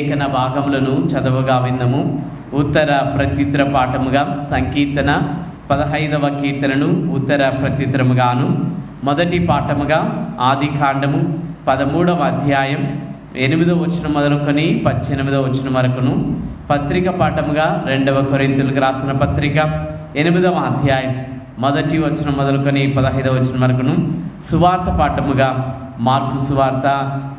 లేఖన భాగములను చదవగా విందము. ఉత్తర ప్రత్యుత్తర పాఠముగా సంకీర్తన 15వ కీర్తనను ఉత్తర ప్రత్యుత్తరముగాను, మొదటి పాఠముగా ఆది కాండము 13వ అధ్యాయం 8వ వచనం మొదలుకొని 18వ వచనం వరకును, పత్రిక పాఠముగా 2వ కొరింథీయులకు రాసిన పత్రిక 8వ అధ్యాయం 1వ వచనం మొదలుకొని 15వ వచనం వరకును, సువార్త పాఠముగా మార్కు సువార్త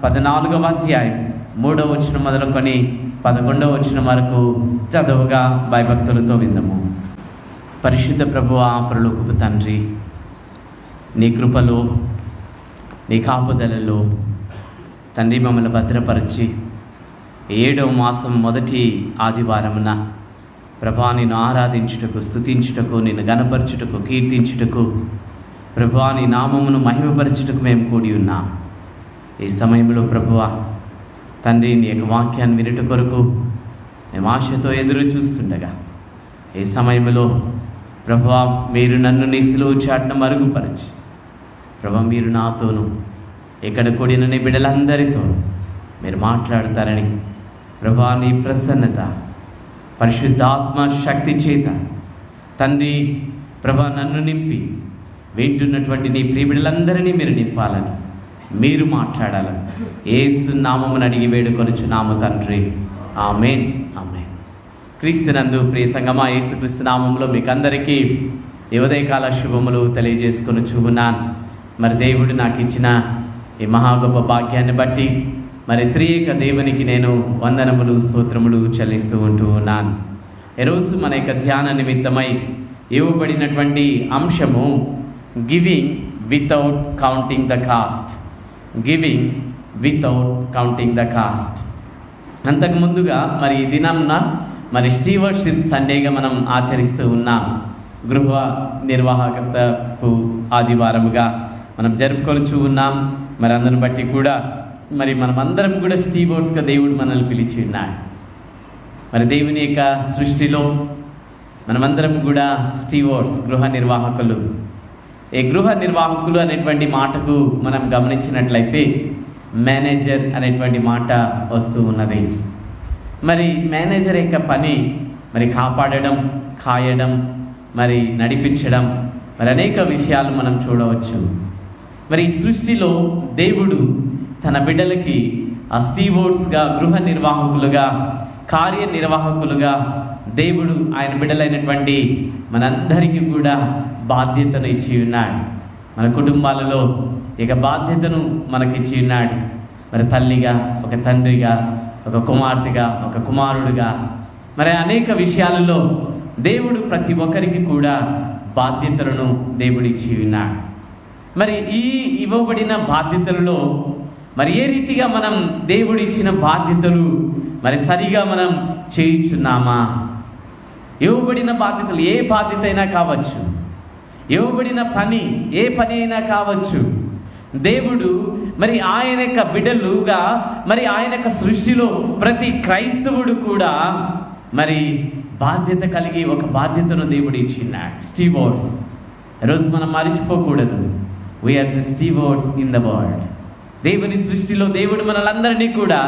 14వ అధ్యాయం 3వ వచనం మొదలుకొని 11వ వచనం వరకు చదువుగా భయభక్తులతో విందము. పరిశుద్ధ ప్రభువా, పరలోకపు తండ్రి, నీ కృపలో నీ కాపుదలలో తండ్రి మమ్మల్ని భద్రపరిచి 7వ మాసం మొదటి ఆదివారమున ప్రభా నిన్ను ఆరాధించుటకు, స్తుతించుటకు, నిన్ను గణపరచుటకు, కీర్తించుటకు, ప్రభా నీ నామమును మహిమపరచుటకు మేము కూడి ఉన్నాం. ఈ సమయంలో ప్రభువా తండ్రి నీ యొక్క వాక్యాన్ని వినుట కొరకు మేము ఆశతో ఎదురు చూస్తుండగా, ఈ సమయంలో ప్రభువా మీరు నన్ను నీ సిలువ చాటున మరుగుపరచి ప్రభా మీరు నాతోనూ ఇక్కడ కూడిన నీ బిడ్డలందరితో మీరు మాట్లాడతారని ప్రభా నీ ప్రసన్నత పరిశుద్ధాత్మ శక్తి చేత తండ్రి ప్రభా నన్ను నింపి వింటున్నటువంటి నీ ప్రియ బిడ్డలందరినీ మీరు నింపాలని, మీరు మాట్లాడాలని యేసు నామమును అడిగి వేడుకొనుచున్నాము తండ్రి. ఆమేన్, ఆమేన్. క్రీస్తునందు ప్రియ సంగమా, యేసుక్రీస్తు నామంలో మీకు అందరికీ ఈ ఉదయకాల శుభములు తెలియజేసుకొనుచున్నాను. మరి దేవుడు నాకు ఇచ్చిన ఈ మహా గొప్ప భాగ్యాన్ని బట్టి మరి త్రియేక దేవునికి నేను వందనములు, స్తోత్రములు చెల్లిస్తూ ఉంటూ ఉన్నాను. ఈరోజు మన యొక్క ధ్యాన నిమిత్తమై ఇవ్వబడినటువంటి అంశము giving without counting the cost. Giving without counting the cost. అంతకు ముందుగా మరి ఈ దినంన మరి స్టీవర్షిప్ సండేగా మనం ఆచరిస్తూ ఉన్నాం. గృహ నిర్వాహకత్వపు ఆదివారముగా మనం జరుపుకొనుచూ ఉన్నాం. మరి అందరిని బట్టి కూడా మరి మనమందరం కూడా స్టీవర్డ్స్గా దేవుడు మనల్ని పిలిచి ఉన్నాడు. మరి దేవుని యొక్క సృష్టిలో మనమందరం కూడా స్టీవర్డ్స్, గృహ నిర్వాహకులు. ఈ గృహ నిర్వాహకులు అనేటువంటి మాటకు మనం గమనించినట్లయితే మేనేజర్ అనేటువంటి మాట వస్తూ ఉన్నది. మరి మేనేజర్ యొక్క పని మరి కాపాడడం, కాయడం, మరి నడిపించడం, మరి అనేక విషయాలు మనం చూడవచ్చు. మరి ఈ సృష్టిలో దేవుడు తన బిడ్డలకి ఆ స్టీవర్డ్స్గా, గృహ నిర్వాహకులుగా, కార్యనిర్వాహకులుగా దేవుడు ఆయన బిడ్డలైనటువంటి మనందరికీ కూడా బాధ్యతను ఇచ్చి ఉన్నాడు. మన కుటుంబాలలో ఇక బాధ్యతను మనకిచ్చి ఉన్నాడు. మరి తల్లిగా, ఒక తండ్రిగా, ఒక కుమార్తెగా, ఒక కుమారుడుగా, మరి అనేక విషయాలలో దేవుడు ప్రతి ఒక్కరికి కూడా బాధ్యతలను దేవుడు ఇచ్చి ఉన్నాడు. మరి ఈ ఇవ్వబడిన బాధ్యతలలో మరి ఏ రీతిగా మనం దేవుడిచ్చిన బాధ్యతలు మరి సరిగా మనం చేయుచున్నామా? ఇవ్వబడిన బాధ్యతలు ఏ బాధ్యత అయినా కావచ్చు, ఇవ్వబడిన పని ఏ పని అయినా కావచ్చు. దేవుడు మరి ఆయన యొక్క బిడ్డలుగా మరి ఆయన యొక్క సృష్టిలో ప్రతి క్రైస్తవుడు కూడా మరి బాధ్యత కలిగి ఒక బాధ్యతను దేవుడు ఇచ్చిన్నాడు. స్టీవర్డ్స్. ఈరోజు మనం మరిచిపోకూడదు. We are the stewards in the world. దేవుని సృష్టిలో దేవుడు మనలందరినీ కూడా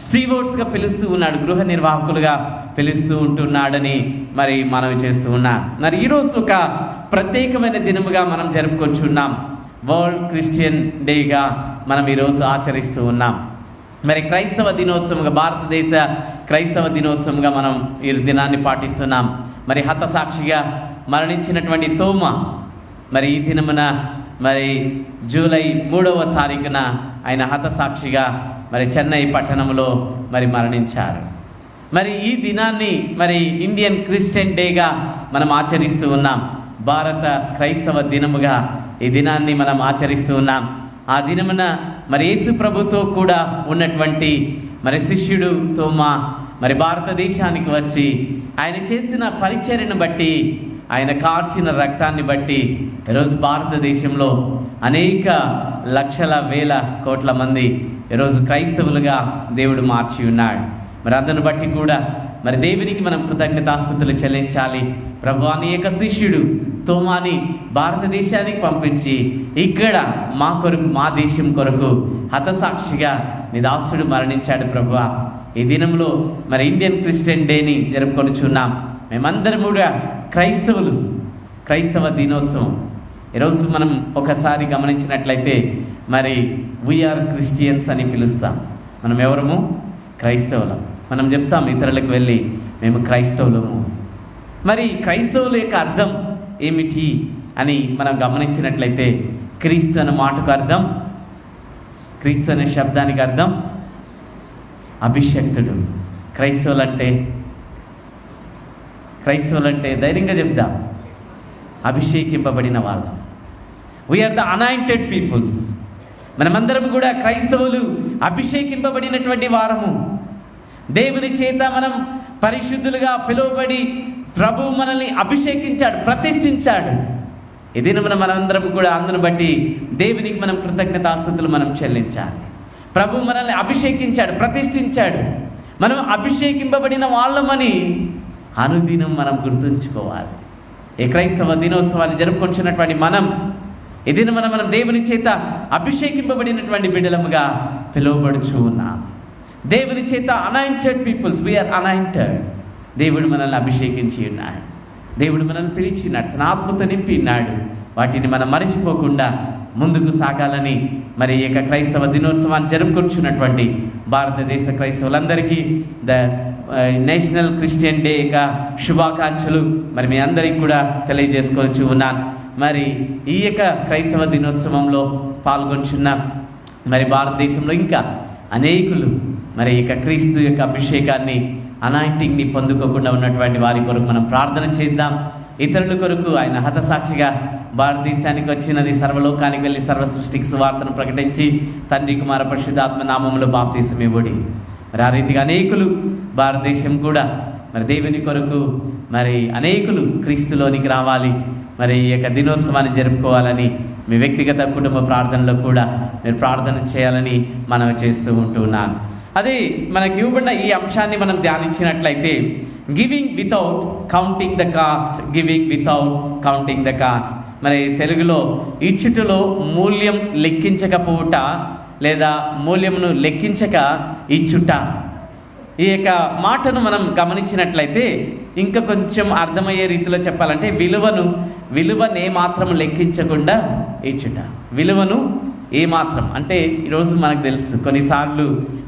స్టీవర్డ్స్గా పిలుస్తూ ఉన్నాడు, గృహ నిర్వాహకులుగా పిలుస్తూ ఉంటున్నాడని మరి మనవి చేస్తూ ఉన్నాం. మరి ఈరోజు ఒక ప్రత్యేకమైన దినముగా మనం జరుపుకొచ్చున్నాం. వరల్డ్ క్రిస్టియన్ డేగా మనం ఈరోజు ఆచరిస్తూ ఉన్నాం. మరి క్రైస్తవ దినోత్సవంగా, భారతదేశ క్రైస్తవ దినోత్సవంగా మనం ఈ దినాన్ని పాటిస్తున్నాం. మరి హతసాక్షిగా మరణించినటువంటి తోమా మరి ఈ దినమున మరి జూలై 3వ తారీఖున ఆయన హతసాక్షిగా మరి చెన్నై పట్టణంలో మరి మరణించారు. మరి ఈ దినాన్ని మరి ఇండియన్ క్రిస్టియన్ డేగా మనం ఆచరిస్తూ ఉన్నాం. భారత క్రైస్తవ దినముగా ఈ దినాన్ని మనం ఆచరిస్తూ ఉన్నాం. ఆ దినమున మరి యేసు ప్రభుతో కూడా ఉన్నటువంటి మరి శిష్యుడు తోమా మరి భారతదేశానికి వచ్చి ఆయన చేసిన పరిచర్యను బట్టి, ఆయన కార్చిన రక్తాన్ని బట్టి ఈరోజు భారతదేశంలో అనేక లక్షల వేల కోట్ల మంది ఈరోజు క్రైస్తవులుగా దేవుడు మార్చి ఉన్నాడు. మరి అందును బట్టి కూడా మరి దేవునికి మనం కృతజ్ఞతాస్తుతులు చెల్లించాలి. ప్రభువా నీ యొక్క శిష్యుడు తోమాని భారతదేశానికి పంపించి ఇక్కడ మా కొరకు, మా దేశం కొరకు హతసాక్షిగా నీ దాసుడు మరణించాడు ప్రభువా. ఈ దినంలో మరి ఇండియన్ క్రిస్టియన్ డేని జరుపుకొనిచున్నాం. మేమందరం కూడా క్రైస్తవులు. క్రైస్తవ దినోత్సవం ఈరోజు మనం ఒకసారి గమనించినట్లయితే మరి వీఆర్ క్రిస్టియన్స్ అని పిలుస్తాం. మనం ఎవరము? క్రైస్తవులం. మనం చెప్తాం ఇతరులకు వెళ్ళి మేము క్రైస్తవులము. మరి క్రైస్తవుల యొక్క అర్థం ఏమిటి అని మనం గమనించినట్లయితే క్రీస్తు అనే మాటకు అర్థం, క్రీస్తు అనే శబ్దానికి అర్థం అభిషక్తుడు. క్రైస్తవులంటే ధైర్యంగా చెప్దాం, అభిషేకింపబడిన వాళ్ళం. We are the anointed peoples. మనమందరం కూడా క్రైస్తవులు, అభిషేకింపబడినటువంటి వారము. దేవుని చేత మనం పరిశుద్ధులుగా పిలువబడి ప్రభు మనల్ని అభిషేకించాడు, ప్రతిష్ఠించాడు. ఇది మనందరం కూడా అందును బట్టి దేవునికి మనం కృతజ్ఞతాస్తుతులు మనం చెల్లించాలి. ప్రభు మనల్ని అభిషేకించాడు, ప్రతిష్ఠించాడు. మనం అభిషేకింపబడిన వాళ్ళమని అనుదినం మనం గుర్తుంచుకోవాలి. ఈ క్రైస్తవ దినోత్సవాన్ని జరుపుకుంటున్నటువంటి మనం ఇది మనం దేవుని చేత అభిషేకింపబడినటువంటి బిడ్డలముగా పిలువబడుచు ఉన్నాం. దేవుని చేత అనాయింటెడ్ పీపుల్స్, వీఆర్ అనాయింటెడ్. దేవుడు మనల్ని అభిషేకించి ఉన్నాడు, దేవుడు మనల్ని పిలిచినాడు, తన ఆత్మతో నింపి ఉన్నాడు. వాటిని మనం మరిచిపోకుండా ముందుకు సాగాలని మరి ఈ యొక్క క్రైస్తవ దినోత్సవాన్ని జరుపుకుంటున్నటువంటి భారతదేశ క్రైస్తవులందరికీ ద నేషనల్ క్రిస్టియన్ డే యొక్క శుభాకాంక్షలు మరి మీ అందరికీ కూడా తెలియజేసుకొచ్చి ఉన్నాను. మరి ఈ యొక్క క్రైస్తవ దినోత్సవంలో పాల్గొంటున్న మరి భారతదేశంలో ఇంకా అనేకులు మరి ఇక క్రీస్తు యొక్క అభిషేకాన్ని, అనాయింటింగ్ని పొందుకోకుండా ఉన్నటువంటి వారి కొరకు మనం ప్రార్థన చేద్దాం. ఇతరుల కొరకు ఆయన హతసాక్షిగా భారతదేశానికి వచ్చినది, సర్వలోకానికి వెళ్ళి సర్వ సృష్టికి సువార్తను ప్రకటించి తండ్రి కుమార పరిశుద్ధాత్మ నామములో బాప్తీసం ఇవ్వడి. మరి ఆ రీతిగా అనేకులు భారతదేశం కూడా మరి దేవుని కొరకు మరి అనేకులు క్రీస్తులోనికి రావాలి. మరి ఈ యొక్క దినోత్సవాన్ని జరుపుకోవాలని మీ వ్యక్తిగత కుటుంబ ప్రార్థనలో కూడా మీరు ప్రార్థన చేయాలని మనం చేస్తూ ఉంటున్నాను. అదే మనకి ఇవ్వబడిన ఈ అంశాన్ని మనం ధ్యానించినట్లయితే giving without counting the cost, giving without counting the cost. మరి తెలుగులో ఇచ్చుటలో మూల్యం లెక్కించకపోవుట లేదా మూల్యమును లెక్కించక ఇచ్చుట. ఈ యొక్క మాటను మనం గమనించినట్లయితే ఇంకా కొంచెం అర్థమయ్యే రీతిలో చెప్పాలంటే విలువను ఏమాత్రం లెక్కించకుండా ఇచ్చుట. విలువను ఏమాత్రం అంటే ఈరోజు మనకు తెలుసు కొన్నిసార్లు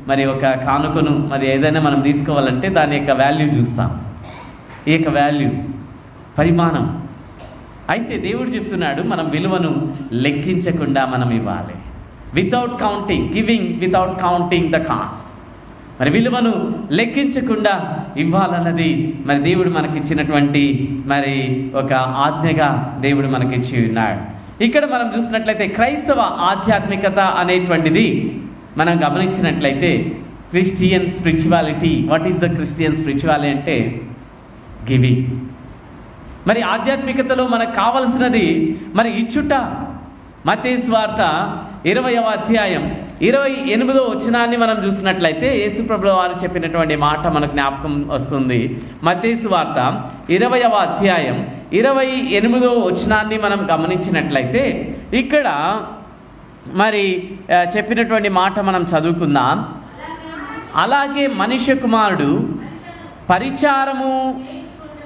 మరి ఒక కానుకను మరి ఏదైనా మనం తీసుకోవాలంటే దాని యొక్క వాల్యూ చూస్తాం, ఈ యొక్క వాల్యూ పరిమాణం. అయితే దేవుడు చెప్తున్నాడు మనం విలువను లెక్కించకుండా మనం ఇవ్వాలి. Without counting, giving without counting the cost. మరి విలువను లెక్కించకుండా ఇవ్వాలన్నది మరి దేవుడు మనకిచ్చినటువంటి మరి ఒక ఆజ్ఞగా దేవుడు మనకిచ్చి ఉన్నాడు. ఇక్కడ మనం చూసినట్లయితే క్రైస్తవ ఆధ్యాత్మికత అనేటువంటిది మనం గమనించినట్లయితే Christian spirituality. What is the Christian spirituality అంటే గివింగ్. మరి ఆధ్యాత్మికతలో మనకు కావలసినది మరి ఇచ్చుట. మత్తయి సువార్త 20వ అధ్యాయం 28వ వచనాన్ని మనం చూసినట్లయితే యేసు ప్రభువు వారు చెప్పినటువంటి మాట మనకు జ్ఞాపకం వస్తుంది. మత్తయి సువార్త 20వ అధ్యాయం 28వ వచనాన్ని మనం గమనించినట్లయితే ఇక్కడ మరి చెప్పినటువంటి మాట మనం చదువుకుందాం. అలాగే మనుష్య కుమారుడు పరిచారము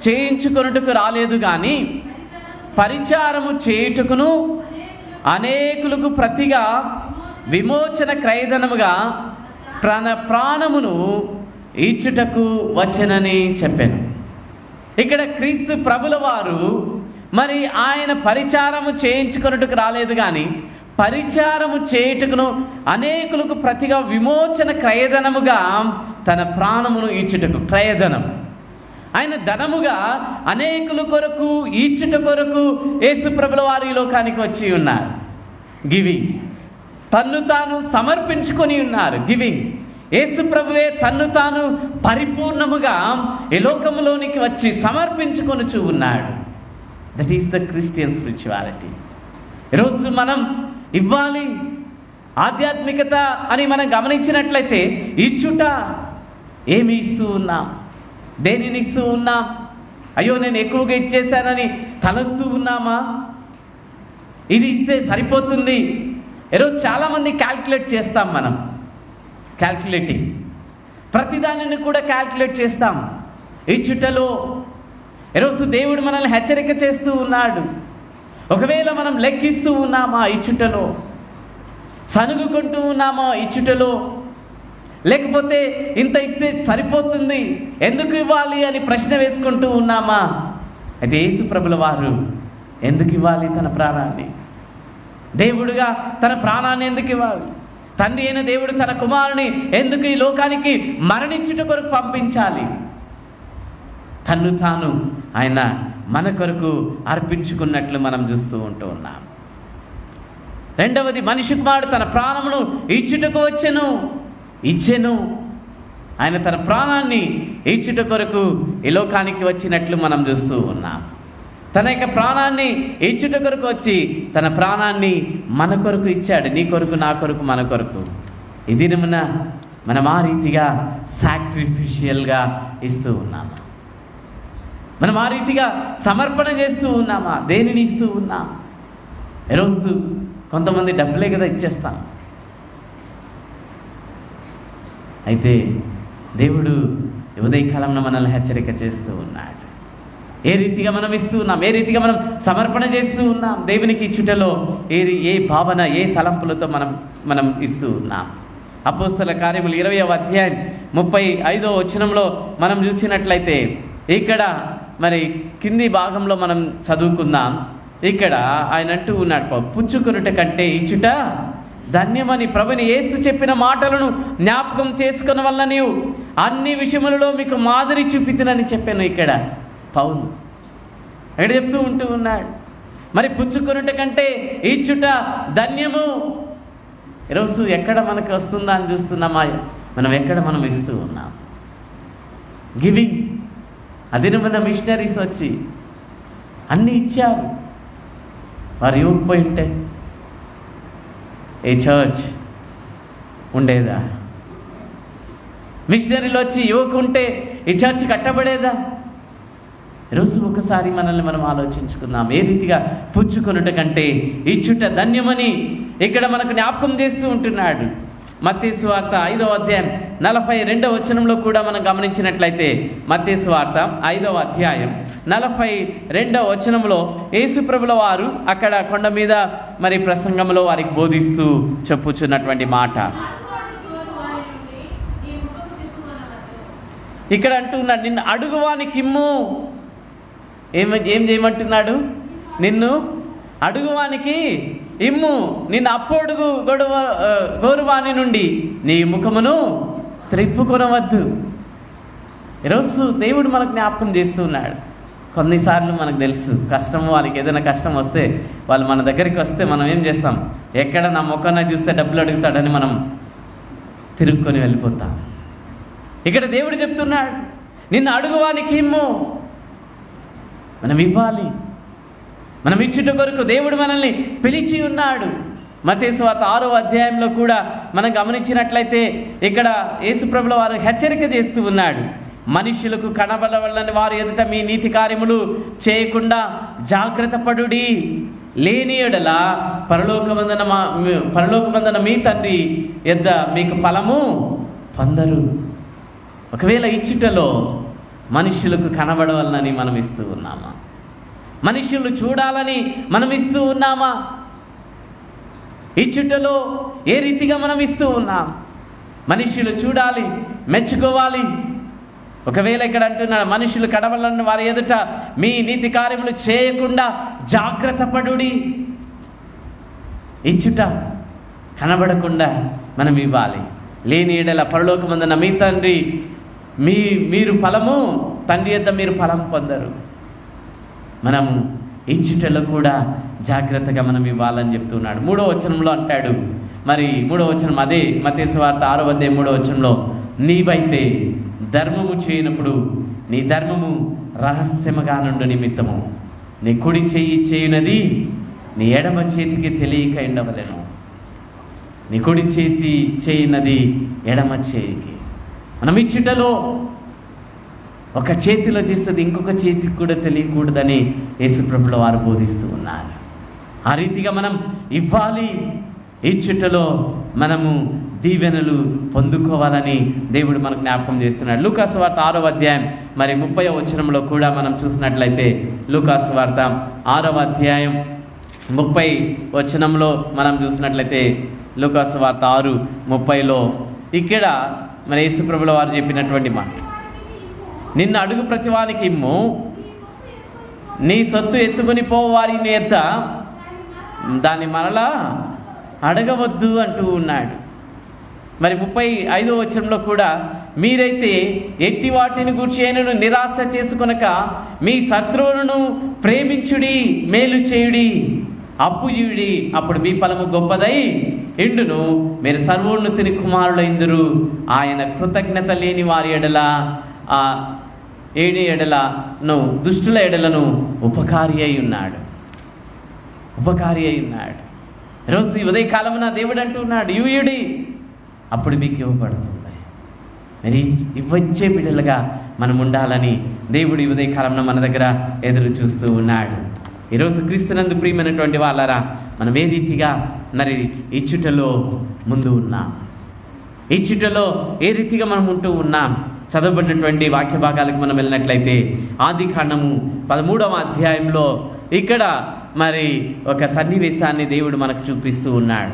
చేయించుకొనుటకు రాలేదు కానీ పరిచారము చేయుటకును అనేకులకు ప్రతిగా విమోచన క్రయధనముగా ప్రాణమును ఇచ్చుటకు వచ్చెనని చెప్పాను. ఇక్కడ క్రీస్తు ప్రభుల వారు మరి ఆయన పరిచారము చేయించుకొనుటకు రాలేదు కానీ పరిచారము చేయుటకును అనేకులకు ప్రతిగా విమోచన క్రయధనముగా తన ప్రాణమును ఇచ్చుటకు. క్రయధనం ఆయన ధనముగా అనేకుల కొరకు ఈచుట కొరకు యేసు ప్రభుల వారు ఈ లోకానికి వచ్చి ఉన్నారు. గివింగ్, తన్ను తాను సమర్పించుకొని ఉన్నారు. గివింగ్, యేసు ప్రభువే తన్ను తాను పరిపూర్ణముగా ఈ లోకములోనికి వచ్చి సమర్పించుకొనుచు ఉన్నాడు. That is the Christian spirituality. ఈరోజు మనం ఇవ్వాలి. ఆధ్యాత్మికత అని మనం గమనించినట్లయితే ఇచ్చుట. ఏమి ఇస్తూ ఉన్నాం? దేనిని ఇస్తూ ఉన్నాం? అయ్యో నేను ఎక్కువగా ఇచ్చేసానని తలస్తూ ఉన్నామా? ఇది ఇస్తే సరిపోతుంది. ఈరోజు చాలామంది క్యాల్కులేట్ చేస్తాం మనం. క్యాల్కులేటింగ్ ప్రతిదానిని కూడా క్యాల్కులేట్ చేస్తాం. ఇచ్చుటలో ఈరోజు దేవుడు మనల్ని హెచ్చరిక చేస్తూ ఉన్నాడు. ఒకవేళ మనం లెక్కిస్తూ ఉన్నామా ఇచ్చుటలో, సనుగుకుంటూ ఉన్నామా ఇచ్చుటలో, లేకపోతే ఇంత ఇస్తే సరిపోతుంది ఎందుకు ఇవ్వాలి అని ప్రశ్న వేసుకుంటూ ఉన్నామా? అయితే యేసు ప్రభుల వారు ఎందుకు ఇవ్వాలి తన ప్రాణాన్ని? దేవుడుగా తన ప్రాణాన్ని ఎందుకు ఇవ్వాలి? తండ్రి అయిన దేవుడు తన కుమారుని ఎందుకు ఈ లోకానికి మరణించుట కొరకు పంపించాలి? తన్ను తాను ఆయన మన కొరకు అర్పించుకున్నట్లు మనం చూస్తూ ఉంటూ ఉన్నాం. రెండవది, మనిషి కుమారుడు తన ప్రాణమును ఇచ్చుటకు ఇచ్చెను. ఆయన తన ప్రాణాన్ని ఇచ్చుట కొరకు ఈ లోకానికి వచ్చినట్లు మనం చూస్తూ ఉన్నాం. తన యొక్క ప్రాణాన్ని ఇచ్చుట కొరకు వచ్చి తన ప్రాణాన్ని మన కొరకు ఇచ్చాడు. నీ కొరకు, నా కొరకు, మన కొరకు. ఈ దినమున మనం ఆ రీతిగా సాక్రిఫిషియల్గా ఇస్తూ ఉన్నామా? మనం ఆ రీతిగా సమర్పణ చేస్తూ ఉన్నామా? దేనిని ఇస్తూ ఉన్నాం? ఈరోజు కొంతమంది డబ్బులే కదా ఇచ్చేస్తాం. అయితే దేవుడు ఉదయకాలంలో మనల్ని హెచ్చరిక చేస్తూ ఉన్నాడు. ఏ రీతిగా మనం ఇస్తూ ఉన్నాం, ఏ రీతిగా మనం సమర్పణ చేస్తూ ఉన్నాం, దేవునికి ఇచ్చుటలో ఏ భావన, ఏ తలంపులతో మనం ఇస్తూ ఉన్నాం. అపోస్తల కార్యములు 20వ అధ్యాయం 35వ వచనంలో మనం చూసినట్లయితే, ఇక్కడ మరి కింది భాగంలో మనం చదువుకుందాం. ఇక్కడ ఆయన అంటూ ఉన్నాడు, పుచ్చుకొనుట కంటే ఇచ్చుట ధన్యమని ప్రభుని యేసు చెప్పిన మాటలను జ్ఞాపకం చేసుకున్న వల్ల నీవు అన్ని విషయములలో మీకు మాదిరి చూపితునని చెప్పాను. ఇక్కడ పౌలు ఎక్కడ చెప్తూ ఉంటూ ఉన్నాడు, మరి పుచ్చుకొనుట కంటే ఇచ్చుట ధన్యము. ఈరోజు ఎక్కడ మనకు వస్తుందా అని చూస్తున్నామా? ఎక్కడ మనం ఇస్తూ ఉన్నాం? గివింగ్. అదినమైన మిషనరీస్ వచ్చి అన్నీ ఇచ్చారు. వారు ఇవ్వకపోయి ఉంటే ఏ చర్చ్ ఉండేదా? మిషనరీలు వచ్చి ఇవ్వకుంటే ఈ చర్చ్ కట్టబడేదా? ఈరోజు ఒకసారి మనల్ని మనం ఆలోచించుకుందాం. ఏ రీతిగా పుచ్చుకొనుట కంటే ఇచ్చుట ధన్యమని ఇక్కడ మనకు జ్ఞాపకం చేస్తూ ఉంటున్నాడు. మత్తయి సువార్త 5వ అధ్యాయం 42వ వచనంలో కూడా మనం గమనించినట్లయితే, మత్తయి సువార్త 5వ అధ్యాయం 42వ వచనంలో యేసు ప్రభుల వారు అక్కడ కొండ మీద మరి ప్రసంగంలో వారికి బోధిస్తూ చెప్పుచున్నటువంటి మాట ఇక్కడ అంటున్నాడు, నిన్ను అడుగువానికి ఇమ్ము. ఏం చేయమంటున్నాడు? నిన్ను అడుగువానికి ఇమ్ము, నిన్ను అప్పొడుగు గోరువాని నుండి నీ ముఖమును త్రిప్పుకొనవద్దు. ఈరోజు దేవుడు మనకు జ్ఞాపకం చేస్తున్నాడు. కొన్నిసార్లు మనకు తెలుసు కష్టము, వాళ్ళకి ఏదైనా కష్టం వస్తే వాళ్ళు మన దగ్గరికి వస్తే మనం ఏం చేస్తాం? ఎక్కడ నా ముఖాన్ని చూస్తే డబ్బులు అడుగుతాడని మనం తిరుక్కొని వెళ్ళిపోతాం. ఇక్కడ దేవుడు చెప్తున్నాడు, నిన్ను అడుగువానికి ఇమ్ము. మనం ఇవ్వాలి. మనం ఇచ్చుట కొరకు దేవుడు మనల్ని పిలిచి ఉన్నాడు. మత్తయి సువార్త 6వ అధ్యాయంలో కూడా మనం గమనించినట్లయితే ఇక్కడ యేసు ప్రభుల వారు హెచ్చరిక చేస్తూ ఉన్నాడు. మనుషులకు కనబడవలని వారు ఎదుట మీ నీతి కార్యములు చేయకుండా జాగ్రత్త పడుడి. లేని యెడల పరలోకమందున మీ తండ్రి యొద్ద మీకు ఫలము పొందరు. ఒకవేళ ఇచ్చుటలో మనుషులకు కనబడవాలని మనం ఇస్తూ ఉన్నామా? మనుషులు చూడాలని మనం ఇస్తూ ఉన్నామా? ఇచ్చుటలో ఏ రీతిగా మనం ఇస్తూ ఉన్నాం? మనుషులు చూడాలి, మెచ్చుకోవాలి. ఒకవేళ ఇక్కడ అంటున్నాడు, మనుషులు కనబడని వారి ఎదుట మీ నీతి కార్యములు చేయకుండా జాగ్రత్త పడుడి. ఇచ్చుట కనబడకుండా మనం ఇవ్వాలి. లేని యెడల పరలోకమందున మీ తండ్రి మీరు ఫలము తండ్రి యొద్ద మీరు ఫలం పొందరు. మనము ఇచ్చుటలో కూడా జాగ్రత్తగా మనం ఇవ్వాలని చెప్తున్నాడు. 3వ వచనంలో అంటాడు, మరి 3వ వచనం అదే మత్తయి సువార్త 6వ అధ్యాయం 3వ వచనంలో, నీవైతే ధర్మము చేయనప్పుడు నీ ధర్మము రహస్యముగా నుండి నిమిత్తము నీ కుడి చెయ్యి చేయునది నీ ఎడమ చేతికి తెలియక ఉండవలెను. నీ కుడి చేతి చేయునది ఎడమ చేయికి. మనం ఇచ్చుటలో ఒక చేతిలో చేస్తుంది ఇంకొక చేతికి కూడా తెలియకూడదని యేసు ప్రభుల వారు బోధిస్తూ ఉన్నారు. ఆ రీతిగా మనం ఇవ్వాలి. ఇచ్చుటలో మనము దీవెనలు పొందుకోవాలని దేవుడు మనకు జ్ఞాపకం చేస్తున్నాడు. లూకాసు వార్త 6వ అధ్యాయం మరి 30వ వచనంలో కూడా మనం చూసినట్లయితే, లూకాసు వార్త 6వ అధ్యాయం 30 వచనంలో మనం చూసినట్లయితే, లూకాసు వార్త 6:30లో ఇక్కడ మరి యేసుప్రభుల వారు చెప్పినటువంటి మాట, నిన్ను అడుగు ప్రతివానికి ఇమ్ము, నీ సొత్తు ఎత్తుకొని పోవారి నేత దాన్ని మరలా అడగవద్దు అంటూ ఉన్నాడు. మరి 35వ వచనంలో కూడా, మీరైతే ఎట్టి వాటిని గూర్చి అయినను నిరాశ చేసుకొనక మీ శత్రువులను ప్రేమించుడి, మేలు చేయుడి, అప్పు ఇయుడి, అప్పుడు మీ ఫలము గొప్పదై ఎండును, మీరు సర్వోన్నతుని కుమారులైందురు. ఆయన కృతజ్ఞత లేని వారి ఎడల ఏడి ఎడలను దుష్టుల ఎడలను ఉపకారి అయి ఉన్నాడు. ఈరోజు ఈ ఉదయకాలమున దేవుడు అంటున్నాడు, ఇవ్వుడి, అప్పుడు మీకు ఇవ్వబడుతుంది. మరి ఇవ్వచ్చే బిడ్డలుగా మనం ఉండాలని దేవుడు ఈ ఉదయకాలంలో మన దగ్గర ఎదురు చూస్తూ ఉన్నాడు. ఈరోజు క్రీస్తునందు ప్రియమైనటువంటి వాళ్ళరా, మనం ఏ రీతిగా మరి ఇచ్చుటలో ముందు ఉన్నాం, ఇచ్చుటలో ఏ రీతిగా మనం ఉంటూ ఉన్నాం. చదవబడినటువంటి వాక్య భాగాలకు మనం వెళ్ళినట్లయితే, ఆదికాండము 13వ అధ్యాయంలో ఇక్కడ మరి ఒక సన్నివేశాన్ని దేవుడు మనకు చూపిస్తూ ఉన్నాడు.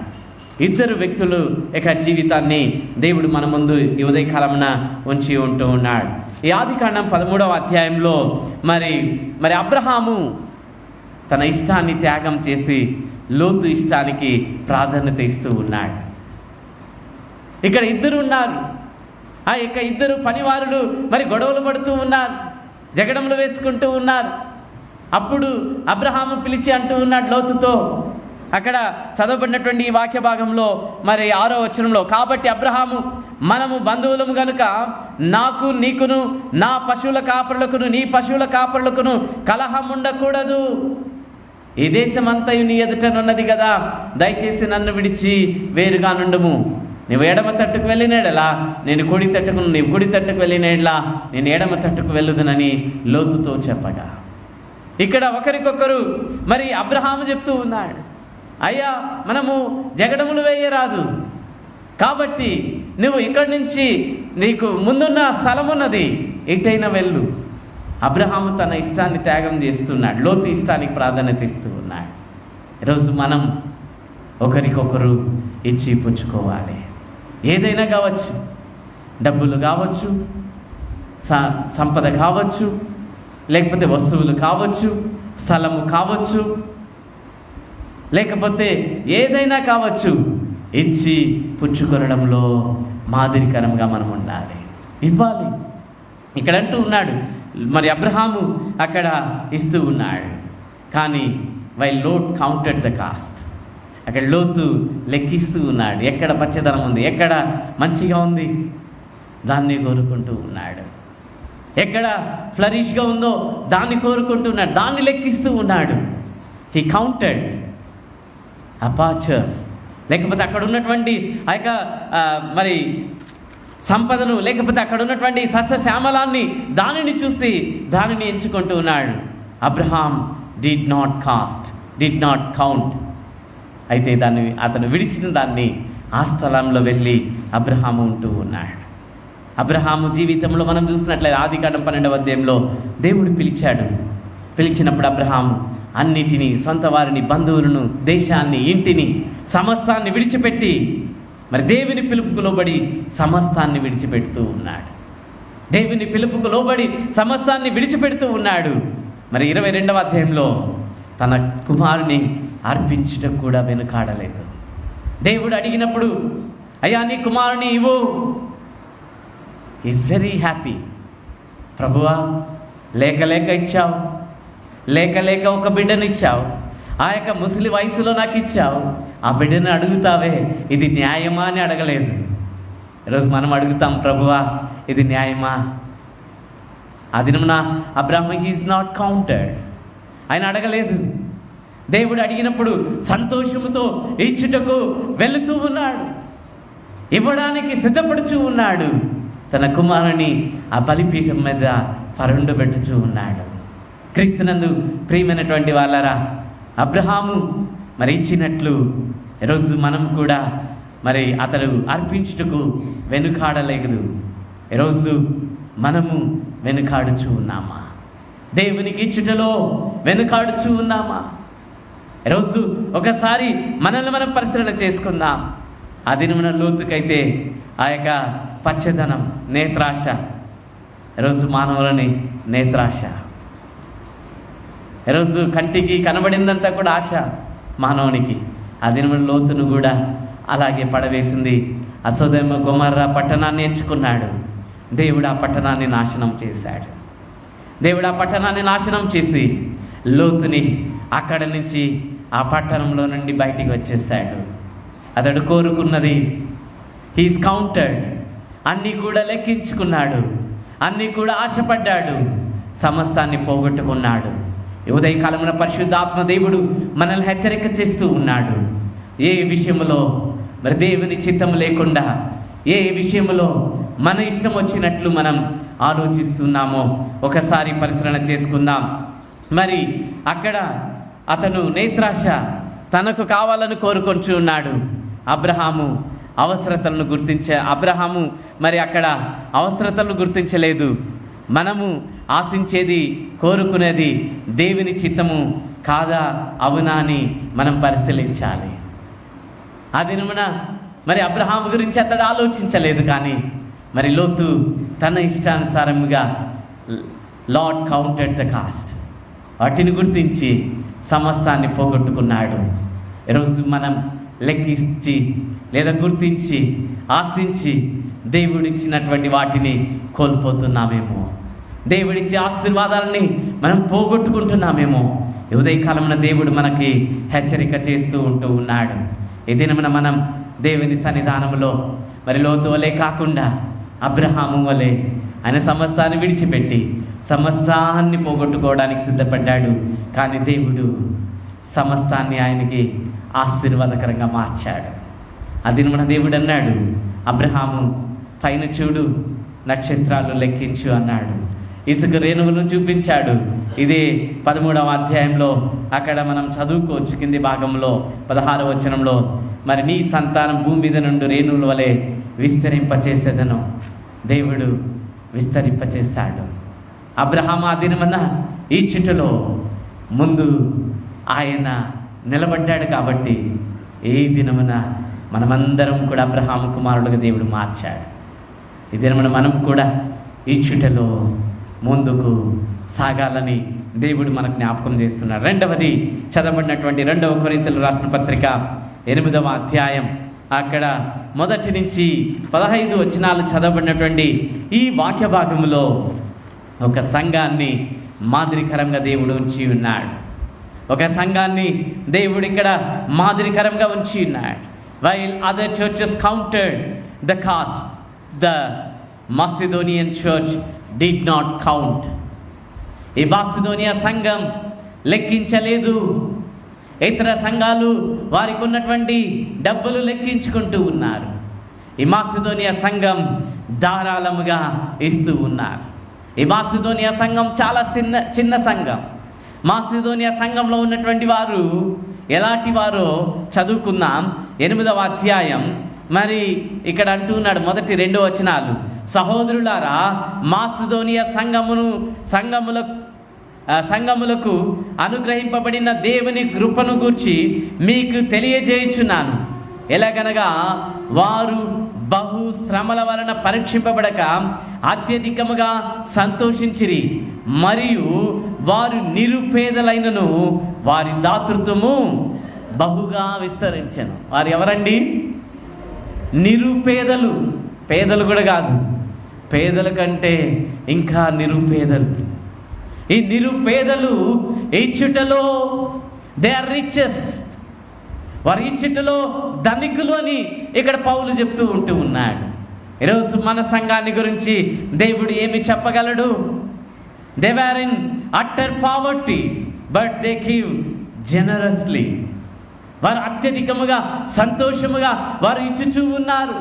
ఇద్దరు వ్యక్తులు యొక్క జీవితాన్ని దేవుడు మన ముందు ఈ ఉదయకాలమున ఉంచి ఉంటూ ఉన్నాడు. ఈ ఆదికాండం 13వ అధ్యాయంలో మరి అబ్రహాము తన ఇష్టాన్ని త్యాగం చేసి లోతు ఇష్టానికి ప్రాధాన్యత ఇస్తూ ఉన్నాడు. ఇక్కడ ఇద్దరు ఉన్నారు. ఆ యొక్క ఇద్దరు పనివారులు మరి గొడవలు పడుతూ ఉన్నారు, జగడములు వేసుకుంటూ ఉన్నారు. అప్పుడు అబ్రహాము పిలిచి అంటూ ఉన్నాడు లోతుతో, అక్కడ చదవబడినటువంటి ఈ వాక్య భాగంలో మరి 6వ వచనంలో, కాబట్టి అబ్రహాము, మనము బంధువులము గనుక నాకు నీకును నా పశువుల కాపరులకును నీ పశువుల కాపరులకును కలహం ఉండకూడదు. ఈ దేశమంతయు నీ ఎదుటనున్నది కదా, దయచేసి నన్ను విడిచి వేరుగా నుండుము. నువ్వు ఎడమ తట్టుకు వెళ్ళినేడలా నేను కుడి తట్టుకు, నీవు కుడి తట్టుకు వెళ్ళినేడలా నేను ఎడమ తట్టుకు వెళ్ళుదునని లోతుతో చెప్పగా, ఇక్కడ ఒకరికొకరు మరి అబ్రహాము చెప్తూ ఉన్నాడు, అయ్యా మనము జగడములు వేయరాదు, కాబట్టి నువ్వు ఇక్కడి నుంచి నీకు ముందున్న స్థలం ఉన్నది, ఎటైనా వెళ్ళు. అబ్రహాము తన ఇష్టాన్ని త్యాగం చేస్తున్నాడు, లోతు ఇష్టానికి ప్రాధాన్యత ఇస్తూ ఉన్నాడు. ఈరోజు మనం ఒకరికొకరు ఇచ్చి పుచ్చుకోవాలి. ఏదైనా కావచ్చు, డబ్బులు కావచ్చు, సంపద కావచ్చు, లేకపోతే వస్తువులు కావచ్చు, స్థలము కావచ్చు, లేకపోతే ఏదైనా కావచ్చు, ఇచ్చి పుచ్చుకొనడంలో మాదిరికరంగా మనం ఉండాలి, ఇవ్వాలి. ఇక్కడ అంటూ ఉన్నాడు, మరి అబ్రహాము అక్కడ ఇస్తూ ఉన్నాడు, కానీ while load counted the cost, అక్కడ లోతు లెక్కిస్తూ ఉన్నాడు. ఎక్కడ పచ్చదనం ఉంది, ఎక్కడ మంచిగా ఉంది, దాన్ని కోరుకుంటూ ఉన్నాడు. ఎక్కడ ఫ్లరిష్గా ఉందో దాన్ని కోరుకుంటూ ఉన్నాడు, దాన్ని లెక్కిస్తూ ఉన్నాడు. హీ కౌంటెడ్ అపార్చర్స్, లేకపోతే అక్కడ ఉన్నటువంటి ఆ యొక్క మరి సంపదను, లేకపోతే అక్కడ ఉన్నటువంటి సస్యశ్యామలాన్ని, దానిని చూసి దానిని ఎంచుకుంటూ ఉన్నాడు. Abraham did not count. అయితే అతను విడిచిన దాన్ని ఆ స్థలంలో వెళ్ళి అబ్రహాము ఉంటూ ఉన్నాడు. అబ్రహాము జీవితంలో మనం చూసినట్లయితే ఆదికాండం 12వ అధ్యాయంలో దేవుడు పిలిచాడు. పిలిచినప్పుడు అబ్రహాము అన్నిటినీ, సొంత వారిని, బంధువులను, దేశాన్ని, ఇంటిని, సమస్తాన్ని విడిచిపెట్టి మరి దేవుని పిలుపుకు లోబడి సమస్తాన్ని విడిచిపెడుతూ ఉన్నాడు. దేవుని పిలుపుకు లోబడి సమస్తాన్ని విడిచిపెడుతూ ఉన్నాడు. మరి 22వ అధ్యాయంలో తన కుమారుని అర్పించడం కూడా వెనుకాడలేదు. దేవుడు అడిగినప్పుడు, అయ్యా నీ కుమారుని ఇవ్వు, ఈజ్ వెరీ హ్యాపీ. ప్రభువా, లేక ఇచ్చావు, లేక ఒక బిడ్డను ఇచ్చావు, ఆ యొక్క ముసలి వయసులో నాకు ఇచ్చావు, ఆ బిడ్డను అడుగుతావే, ఇది న్యాయమా అని అడగలేదు. ఈరోజు మనం అడుగుతాం, ప్రభువా ఇది న్యాయమా? ఆ దినమున అబ్రహాము ఈజ్ నాట్ కౌంటెడ్, ఆయన అడగలేదు. దేవుడు అడిగినప్పుడు సంతోషముతో ఇచ్చుటకు వెళుతూ ఉన్నాడు, ఇవ్వడానికి సిద్ధపడుచూ ఉన్నాడు. తన కుమారుని ఆ బలిపీఠం మీద పరుండబెట్టుచూ ఉన్నాడు. క్రీస్తునందు ప్రియమైనటువంటి వాళ్ళరా, అబ్రహాము మరి ఇచ్చినట్లు ఈరోజు మనం కూడా మరి అతడు అర్పించుటకు వెనుకాడలేదు. ఈరోజు మనము వెనుకాడుచూ ఉన్నామా? దేవునికి ఇచ్చుటలో వెనుకాడుచూ ఉన్నామా? ఈరోజు ఒకసారి మనల్ని మనం పరిశీలన చేసుకుందాం. అది మన లోతుకైతే ఆ యొక్క పచ్చదనం, నేత్రాశ, ఈరోజు మానవులని నేత్రాశ, ఈరోజు కంటికి కనబడిందంతా కూడా ఆశ మానవునికి. అది మన లోతును కూడా అలాగే పడవేసింది. సొదొమ గొమొర్రా పట్టణాన్ని ఎంచుకున్నాడు. దేవుడు ఆ పట్టణాన్ని నాశనం చేశాడు. దేవుడు ఆ పట్టణాన్ని నాశనం చేసి లోతుని అక్కడ నుంచి ఆ పట్టణంలో నుండి బయటికి వచ్చేసాడు. అతడు కోరుకున్నది హీస్ కౌంటెడ్, అన్నీ కూడా లెక్కించుకున్నాడు, అన్నీ కూడా ఆశపడ్డాడు, సమస్తాన్ని పోగొట్టుకున్నాడు. ఉదయకాలమున పరిశుద్ధాత్మ దేవుడు మనల్ని హెచ్చరిక చేస్తూ ఉన్నాడు. ఏ విషయంలో మరి దేవుని చిత్తం లేకుండా, ఏ విషయంలో మన ఇష్టం వచ్చినట్లు మనం ఆలోచిస్తున్నామో ఒకసారి పరిశీలన చేసుకుందాం. మరి అక్కడ అతను నేత్రాశ తనకు కావాలని కోరుకొంచు ఉన్నాడు. అబ్రహాము అవసరతలను అబ్రహాము మరి అక్కడ అవసరతలను గుర్తించలేదు. మనము ఆశించేది, కోరుకునేది దేవుని చిత్తము కాదా, అవునా అని మనం పరిశీలించాలి. ఆ దినమున మరి అబ్రహాము గురించి అతడు ఆలోచించలేదు. కానీ మరి లోతు తన ఇష్టానుసారముగా లార్డ్ కౌంటెడ్ ద కాస్ట్, వాటిని గుర్తించి సమస్తాన్ని పోగొట్టుకున్నాడు. ఈరోజు మనం లెక్కించి లేదా గుర్తించి ఆశించి దేవుడిచ్చినటువంటి వాటిని కోల్పోతున్నామేమో, దేవుడిచ్చే ఆశీర్వాదాలని మనం పోగొట్టుకుంటున్నామేమో. ఉదయకాలమున దేవుడు మనకి హెచ్చరిక చేస్తూ ఉన్నాడు. ఈ దినమున మనం దేవుని సన్నిధానంలో మరి లోతు వలె కాకుండా అబ్రహాము వలె ఆయన సమస్తాన్ని విడిచిపెట్టి సమస్తాన్ని పోగొట్టుకోవడానికి సిద్ధపడ్డాడు. కానీ దేవుడు సమస్తాన్ని ఆయనకి ఆశీర్వాదకరంగా మార్చాడు. అది మన దేవుడు అన్నాడు, అబ్రహాము పైన చూడు, నక్షత్రాలు లెక్కించు అన్నాడు. ఇసుక రేణువులను చూపించాడు. ఇదే 13వ అధ్యాయంలో అక్కడ మనం చదువుకోవచ్చు. కింది భాగంలో 16వ వచనంలో, మరి నీ సంతానం భూమి మీద నుండి రేణువుల వలె విస్తరింపచేసేదను. దేవుడు విస్తరింపచేశాడు. అబ్రహాము ఆ దినమన్న ఈ చిట్టులో ముందు ఆయన నిలబడ్డాడు. కాబట్టి ఏ దినమున మనమందరం కూడా అబ్రహాము కుమారుడుగా దేవుడు మార్చాడు. ఈ దినమున మనం కూడా ఈ చిట్టులో ముందుకు సాగాలని దేవుడు మనకు జ్ఞాపకం చేస్తున్నాడు. రెండవది చదవబడినటువంటి 2వ కొరింథీయులకు రాసిన పత్రిక 8వ అధ్యాయం అక్కడ 1 నుంచి 15 వచనాలు చదవబడినటువంటి ఈ వాక్య భాగంలో ఒక సంఘాన్ని మాదిరికరంగా దేవుడు ఉంచి ఉన్నాడు. ఒక సంఘాన్ని దేవుడు ఇక్కడ మాదిరికరంగా ఉంచి ఉన్నాడు. While other churches counted the cost, the Macedonian church did not count. ఈ మాసిదోనియా సంఘం లెక్కించలేదు. ఇతర సంఘాలు వారికి ఉన్నటువంటి డబ్బులు లెక్కించుకుంటూ ఉన్నారు. ఈ మాసిదోనియా సంఘం ధారాళముగా ఇస్తూ ఉన్నారు. ఈ మాసిదోనియా సంఘం చాలా చిన్న సంఘం. మాసిదోనియా సంఘంలో ఉన్నటువంటి వారు ఎలాంటి వారో చదువుకుందాం. 8వ అధ్యాయం మరి ఇక్కడ అంటున్నాడు, 1-2 వచనాలు, సహోదరులారా, మాసిదోనియా సంఘములకు అనుగ్రహింపబడిన దేవుని కృపను గూర్చి మీకు తెలియజేయుచున్నాను. ఎలాగనగా వారు బహు శ్రమల వలన పరీక్షింపబడక అత్యధికముగా సంతోషించిరి, మరియు వారు నిరుపేదలైనను వారి దాతృత్వము బహుగా విస్తరించెను. వారు ఎవరండి? నిరుపేదలు. పేదలు కూడా కాదు, పేదల కంటే ఇంకా నిరుపేదలు. ఈ నిరుపేదలు ఇచ్చుటలో దే ఆర్ రిచెస్ట్, వారి ఇచ్చుటలో ధనికులు అని ఇక్కడ పౌలు చెప్తూ ఉన్నాడు. ఈరోజు మన సంఘాన్ని గురించి దేవుడు ఏమి చెప్పగలడు? They were in utter poverty but they give generously. వారు అత్యధికముగా సంతోషముగా వారు ఇచ్చుచూ ఉన్నారు.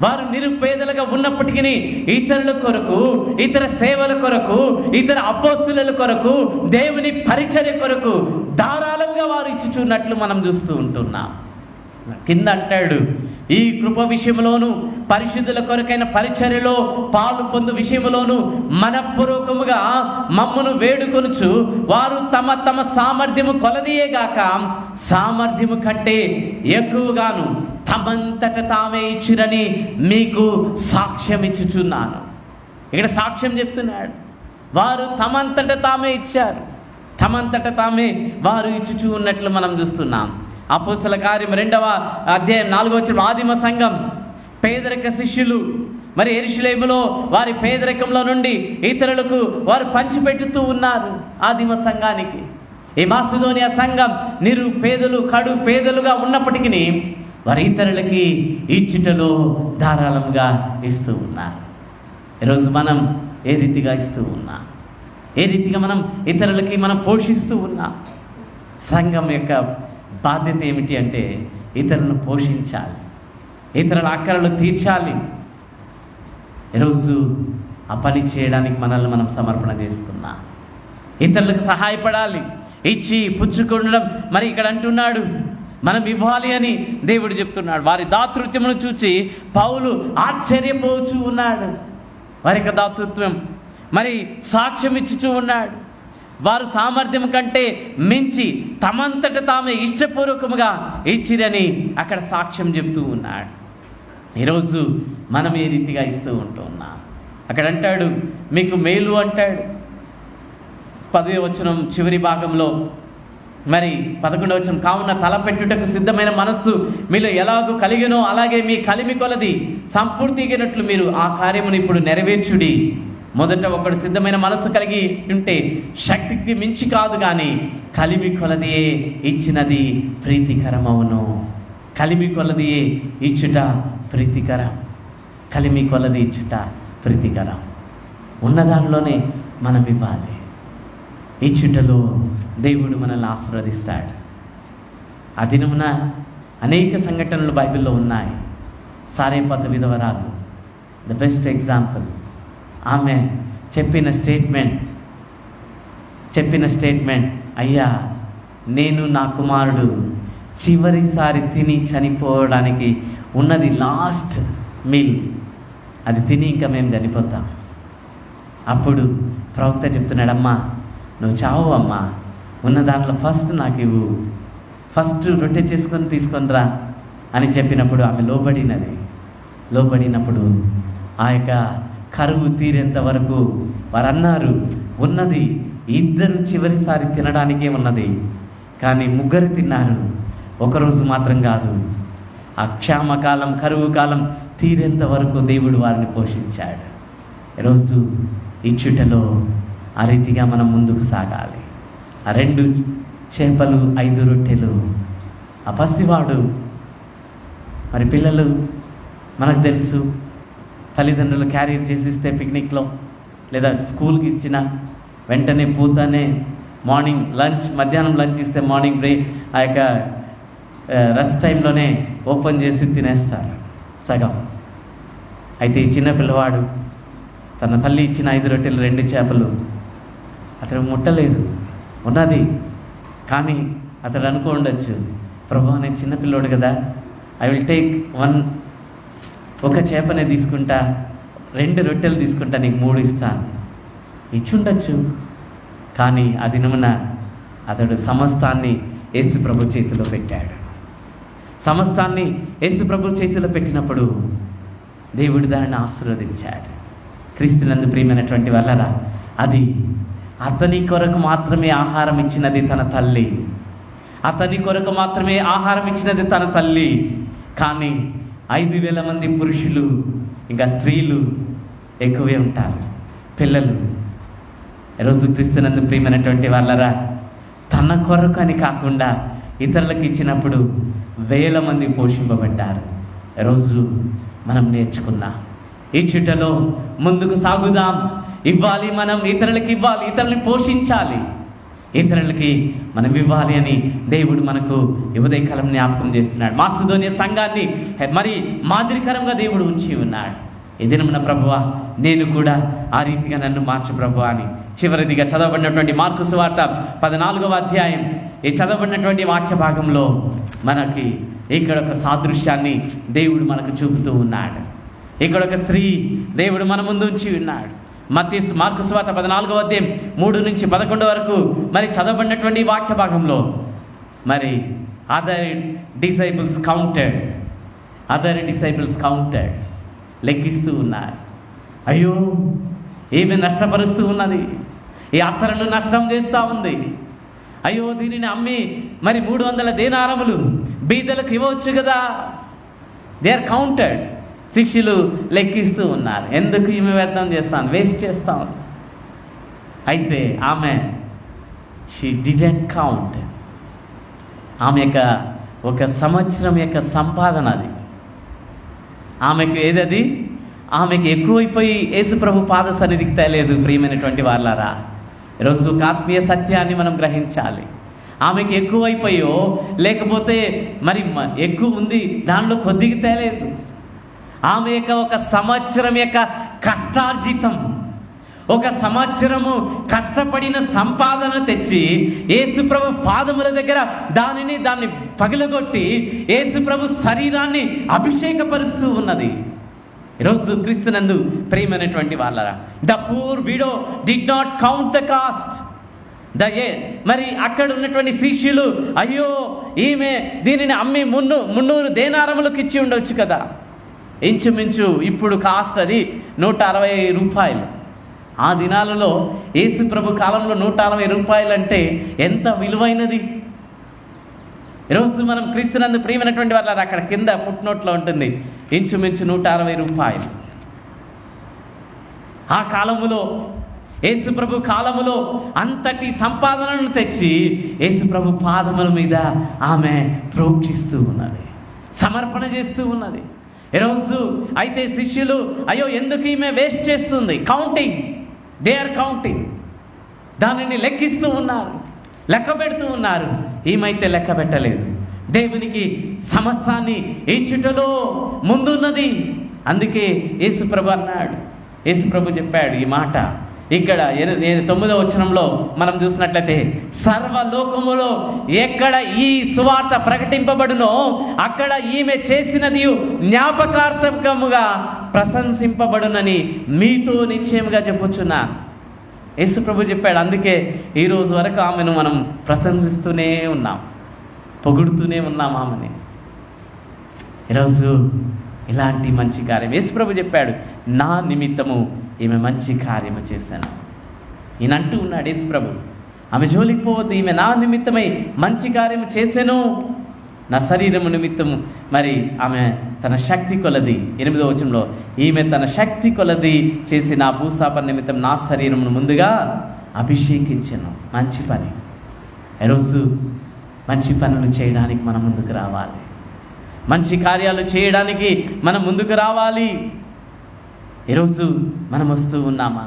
వారు నిరుపేదలుగా ఉన్నప్పటికీ ఇతరుల కొరకు, ఇతర సేవల కొరకు, ఇతర అపోస్తుల కొరకు, దేవుని పరిచర్య కొరకు ధారాళంగా వారు ఇచ్చుచున్నట్లు మనం చూస్తూ ఉంటున్నాం. కింద అంటాడు, ఈ కృప విషయంలోను పరిశుద్ధుల కొరకైన పరిచర్యలో పాలు పొందు విషయంలోను మనపూర్వకముగా మమ్మును వేడుకొనుచు వారు తమ తమ సామర్థ్యము కొలదియేగాక సామర్థ్యము కంటే ఎక్కువగాను తమంతట తామే ఇచ్చిరని మీకు సాక్ష్యం ఇచ్చుచున్నాను. ఇక్కడ సాక్ష్యం చెప్తున్నాడు, వారు తమంతట తామే ఇచ్చారు, తమంతట తామే వారు ఇచ్చుచూ ఉన్నట్లు మనం చూస్తున్నాం. అపోస్తల కార్యం 2వ అధ్యాయం 4వ వచనం, ఆదిమ సంఘం పేదరిక శిష్యులు మరి యెరూషలేములో వారి పేదరికంలో నుండి ఇతరులకు వారు పంచిపెట్టుతూ ఉన్నారు. ఆదిమ సంఘానికి ఈ మాసిదోనియా సంఘం నిరుపేదలు కడు పేదలుగా ఉన్నప్పటికీ వారి ఇతరులకి ఇచ్చుటలో ధారాళంగా ఇస్తూ ఉన్నారు. ఈరోజు మనం ఏ రీతిగా ఇస్తూ ఉన్నాం, ఏ రీతిగా మనం ఇతరులకి మనం పోషిస్తూ ఉన్నాం. సంఘం యొక్క బాధ్యత ఏమిటి అంటే ఇతరులను పోషించాలి, ఇతరుల ఆకర్షణలు తీర్చాలి. ఈరోజు ఆ పని చేయడానికి మనల్ని మనం సమర్పణ చేసుకున్నాం. ఇతరులకు సహాయపడాలి, ఇచ్చి పుచ్చుకొనడం. మరి ఇక్కడ అంటున్నాడు మనం ఇవ్వాలి అని దేవుడు చెప్తున్నాడు. వారి దాతృత్వమును చూచి పౌలు ఆశ్చర్యపోచూ ఉన్నాడు. వారి యొక్క దాతృత్వం మరి సాక్ష్యం ఇచ్చుచూ ఉన్నాడు. వారు సామర్థ్యం కంటే మించి తమంతట తామే ఇష్టపూర్వకముగా ఇచ్చిరని అక్కడ సాక్ష్యం చెప్తూ ఉన్నాడు. ఈరోజు మనం ఏ రీతిగా ఇస్తూ ఉంటున్నాం. అక్కడ అంటాడు మీకు మేలు అంటాడు. 10వ వచనం చివరి భాగంలో మరి 11వ వచనం, కావున తలపెట్టుటకు సిద్ధమైన మనస్సు మీలో ఎలాగూ కలిగినో అలాగే మీ కలిమి కొలది సంపూర్తిగినట్లు మీరు ఆ కార్యమును ఇప్పుడు నెరవేర్చుడి. మొదట ఒకడు సిద్ధమైన మనస్సు కలిగి ఉంటే శక్తికి మించి కాదు కానీ కలిమి కొలదియే ఇచ్చినది ప్రీతికరమవును. కలిమి కొలదియే ఇచ్చుట ప్రీతికరం, కలిమి కొలది ఇచ్చుట ప్రీతికరం. ఉన్నదానిలోనే మనం ఇవ్వాలి. ఇచ్చుటలో దేవుడు మనల్ని ఆశీర్వదిస్తాడు. ఆ దినమున అనేక సంఘటనలు బైబిల్లో ఉన్నాయి. సారేపత విధవరాలు ద బెస్ట్ ఎగ్జాంపుల్. ఆమె చెప్పిన స్టేట్మెంట్ అయ్యా నేను నా కుమారుడు చివరిసారి తిని చనిపోవడానికి ఉన్నది లాస్ట్ మీల్, అది తిని ఇంకా మేము చనిపోతాం. అప్పుడు ప్రవక్త చెప్తున్నాడు, అమ్మా నువ్వు చావు అమ్మా, ఉన్న దాంట్లో ఫస్ట్ నాకు ఇవ్వు, ఫస్ట్ రొట్టె చేసుకొని తీసుకొని రా అని చెప్పినప్పుడు ఆమె లోబడినప్పుడు ఆ యొక్క కరువు తీరేంత వరకు వారు అన్నారు ఉన్నది ఇద్దరు చివరిసారి తినడానికే ఉన్నది, కానీ ముగ్గురు తిన్నారు. ఒకరోజు మాత్రం కాదు, ఆ క్షామకాలం కరువు కాలం తీరేంత వరకు దేవుడు వారిని పోషించాడు. ఈరోజు ఇచ్చుటలో ఆ రీతిగా మనం ముందుకు సాగాలి. ఆ 2 చేపలు 5 రొట్టెలు, ఆ పసివాడు మరి పిల్లలు మనకు తెలుసు, తల్లిదండ్రులు క్యారియర్ చేసిస్తే పిక్నిక్లో లేదా స్కూల్కి ఇచ్చిన వెంటనే పూతానే మార్నింగ్ లంచ్, మధ్యాహ్నం లంచ్ ఇస్తే మార్నింగ్ బ్రేక్ ఆ యొక్క రెస్ట్ టైంలోనే ఓపెన్ చేసి తినేస్తారు సగం. అయితే ఈ చిన్న పిల్లవాడు తన తల్లి ఇచ్చిన 5 రొట్టెలు 2 చేపలు అతను ముట్టలేదు, ఉన్నది. కానీ అతడు అనుకో ఉండొచ్చు, ప్రభు నేను చిన్నపిల్లోడు కదా, ఐ విల్ టేక్ ఒక చేపనే తీసుకుంటా, 2 రొట్టెలు తీసుకుంటా, నీకు 3 ఇస్తాను. ఇచ్చుండొచ్చు. కానీ ఆ దినమున అతడు సమస్తాన్ని యేసు ప్రభు చేతిలో పెట్టాడు. సమస్తాన్ని యేసు ప్రభు చేతిలో పెట్టినప్పుడు దేవుడు దానిని ఆశీర్వదించాడు. క్రీస్తునందు ప్రియమైనటువంటి వాళ్ళరా, అది అతని కొరకు మాత్రమే ఆహారం ఇచ్చినది తన తల్లి, అతని కొరకు మాత్రమే ఆహారం ఇచ్చినది తన తల్లి. కానీ 5,000 మంది పురుషులు ఇంకా స్త్రీలు ఎక్కువే ఉంటారు, పిల్లలు. ఈరోజు క్రీస్తునందు ప్రియమైనటువంటి వాళ్ళరా, తన కొరకు అని కాకుండా ఇతరులకు ఇచ్చినప్పుడు 1,000 మంది పోషింపబడ్డారు. ఈరోజు మనం నేర్చుకుందాం, ఇచ్చుటలో ముందుకు సాగుదాం. ఇవ్వాలి, మనం ఇతరులకి ఇవ్వాలి, ఇతరులని పోషించాలి, ఇతరులకి మనం ఇవ్వాలి అని దేవుడు మనకు ఉదయకాలం జ్ఞాపకం చేస్తున్నాడు. మాసిదోనియా సంఘాన్ని మరి మాదిరికరంగా దేవుడు ఉంచి ఉన్నాడు. ఈ దినమున ప్రభువా నేను కూడా ఆ రీతిగా నన్ను మార్చు ప్రభువా అని చివరిదిగా చదవబడినటువంటి మార్కు సువార్త 14వ అధ్యాయం ఈ చదవబడినటువంటి వాక్య భాగంలో మనకి ఇక్కడ ఒక సాదృశ్యాన్ని దేవుడు మనకు చూపుతూ ఉన్నాడు. ఇక్కడ ఒక స్త్రీ దేవుడు మన ముందు ఉంచి ఉన్నాడు. మార్కు సువార్త 14వ అధ్యాయం 3 నుంచి 11 వరకు మరి చదవబడినటువంటి వాక్య భాగంలో మరి అదర్ డిసైపుల్స్ కౌంటెడ్ లెక్కిస్తూ ఉన్నారు. అయ్యో ఏమి నష్టపరుస్తూ ఉన్నది, ఈ అత్తరును నష్టం చేస్తూ ఉంది, అయ్యో దీనిని అమ్మి మరి 300 దేనారములు బీదలకు ఇవ్వచ్చు కదా. They are counted. శిష్యులు లెక్కిస్తూ ఉన్నారు, ఎందుకు ఈమె వ్యర్థం చేస్తాను, వేస్ట్ చేస్తాం. అయితే ఆమె షీ డిడెంట్ కౌంట్. ఆమె యొక్క ఒక సంవత్సరం యొక్క సంపాదన అది. ఆమెకు ఏదది, ఆమెకు ఎక్కువైపోయి యేసుప్రభు పాద సన్నిధికి తేలేదు. ప్రియమైనటువంటి వాళ్ళారా, ఈరోజు ఒక ఆత్మీయ సత్యాన్ని మనం గ్రహించాలి. ఆమెకు ఎక్కువైపోయో లేకపోతే మరి ఎక్కువ ఉంది దానిలో కొద్దిగా తేలేదు. ఆమె యొక్క ఒక సంవత్సరం యొక్క కష్టార్జితం, ఒక సంవత్సరము కష్టపడిన సంపాదన తెచ్చి యేసుప్రభు పాదముల దగ్గర దాన్ని పగిలగొట్టి యేసుప్రభు శరీరాన్ని అభిషేకపరుస్తూ ఉన్నది. ఈరోజు క్రీస్తునందు ప్రియమైనటువంటి వాళ్ళరా, the poor widow did not count the cost. మరి అక్కడ ఉన్నటువంటి శిష్యులు అయ్యో ఈమె దీనిని అమ్మి 300 దేనారములకు ఇచ్చి ఉండవచ్చు కదా. ఇంచుమించు ఇప్పుడు కాస్ట్ అది 160 రూపాయలు. ఆ దినాలలో యేసుప్రభు కాలంలో 160 రూపాయలు అంటే ఎంత విలువైనది. ఈరోజు మనం క్రీస్తునందు ప్రియమైనటువంటి వాళ్ళ అక్కడ కింద పుట్నోట్లో ఉంటుంది ఇంచుమించు 160 రూపాయలు. ఆ కాలములో యేసుప్రభు కాలములో అంతటి సంపాదనను తెచ్చి యేసుప్రభు పాదముల మీద ఆమె ప్రోక్షిస్తూ ఉన్నది, సమర్పణ చేస్తూ ఉన్నది. ఈరోజు అయితే శిష్యులు అయ్యో ఎందుకు ఈమె వేస్ట్ చేస్తుంది, దే ఆర్ కౌంటింగ్, దానిని లెక్కిస్తూ ఉన్నారు, లెక్క పెడుతూ ఉన్నారు. ఈమైతే లెక్క పెట్టలేదు. దేవునికి సమస్తాన్ని ఇచ్చుటలో ముందున్నది. అందుకే యేసుప్రభు అన్నాడు, యేసుప్రభు చెప్పాడు ఈ మాట. ఇక్కడ 9వ వచనంలో మనం చూసినట్లయితే సర్వలోకములో ఎక్కడ ఈ సువార్త ప్రకటింపబడునో అక్కడ ఈమె చేసినది జ్ఞాపకార్థకముగా ప్రశంసింపబడునని మీతో నిశ్చయముగా చెప్పుచున్నాను. యేసుప్రభు చెప్పాడు. అందుకే ఈరోజు వరకు ఆమెను మనం ప్రశంసిస్తూనే ఉన్నాం, పొగుడుతూనే ఉన్నాం ఆమెని. ఈరోజు ఇలాంటి మంచి కార్యం యేసుప్రభు చెప్పాడు, నా నిమిత్తము ఈమె మంచి కార్యము చేశాను. ఈయన అంటూ ఉన్నాడు యేసుప్రభు, ఆమె జోలికి పోవద్దు, ఈమె నా నిమిత్తమై మంచి కార్యము చేశాను, నా శరీరము నిమిత్తము. మరి ఆమె తన శక్తి కొలది 8వ వచనంలో ఈమె తన శక్తి కొలది చేసి నా భూస్థాపన నిమిత్తం నా శరీరమును ముందుగా అభిషేకించను. మంచి పని. ఈరోజు మంచి పనులు చేయడానికి మనం ముందుకు రావాలి, మంచి కార్యాలు చేయడానికి మనం ముందుకు రావాలి. ఈరోజు మనం వస్తూ ఉన్నామా?